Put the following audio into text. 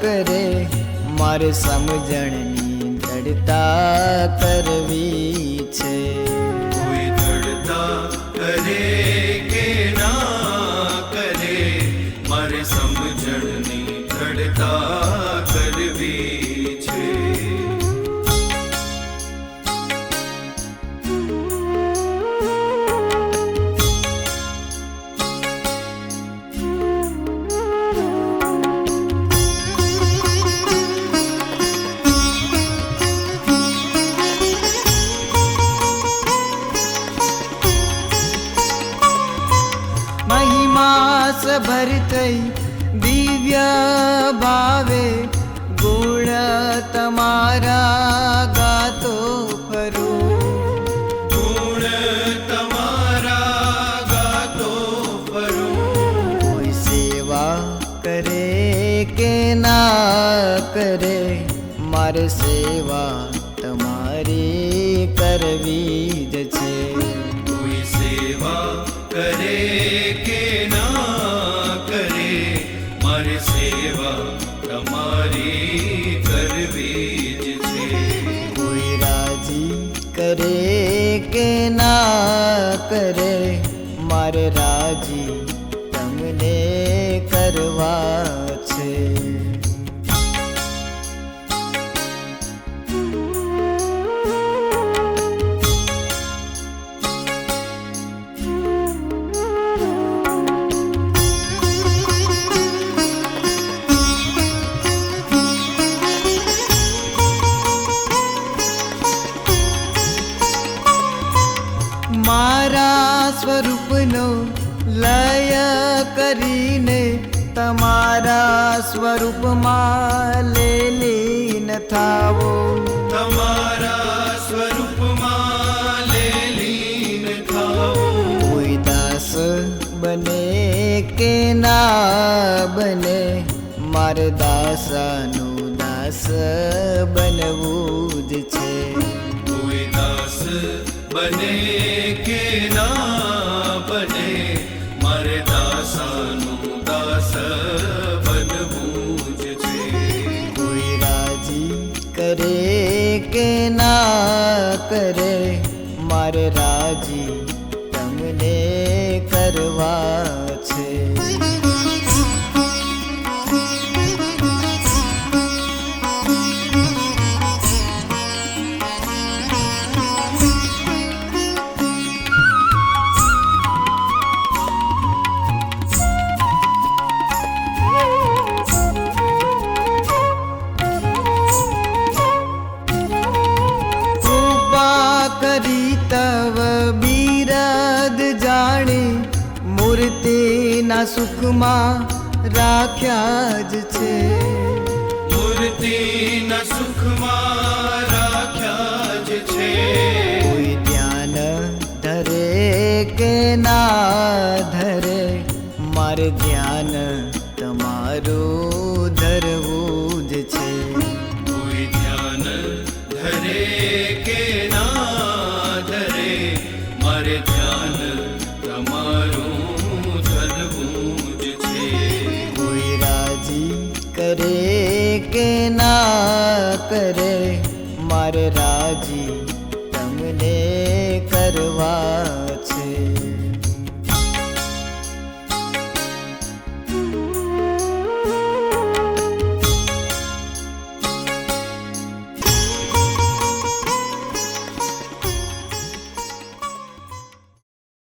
કરે મારે સમજણની દૃઢતા કરવી છે. કોઈ દૃઢતા કરે કે ના કરે મારે સમજણની દૃઢતા કરવી છે. ભર થઈ દિવ્ય ભાવે ગુણ તમારા ગાતો ફરું. ગુણ તમારા ગાતો ફરું. કોઈ સેવા કરે કે ના કરે મારે સેવા તમારી કરવી જ છે. કોઈ સેવા કરે કે ના કરે મારે સેવા તમારી કરવી જ છે. કોઈ રાજી કરે કે ના કરે મારે રાજી તમને કરવા છે. મારા સ્વરૂપનો લય કરીને તમારા સ્વરૂપમાં લીન થાવો. તમારા સ્વરૂપમાં લીન થાઓ. કોઈ દાસ બને કે ના બને મારે દાસાનું દાસ બનવું જ છે. કોઈ દાસ બને કે ના બને મારે દાસાનું દાસ બનવું જ છે. કોઈ રાજી કરે કે ના કરે મારે રાજી તમને કરવા છે. કરી તવ બિરદ જાણી મૂર્તિના સુખમાં રાખ્યા જ છે. મૂર્તિના સુખમાં રાખ્યા જ છે. કોઈ ધ્યાન ધરે કે ના ધરે મારે ધ્યાન તમારું ધરવું જ છે. કોઈ ધ્યાન ધરે કે ના ધરે મારે ધ્યાન તમારું ધરવું જ છે. કોઈ રાજી કરે કે ના કરે મારે રાજી તમને કરવા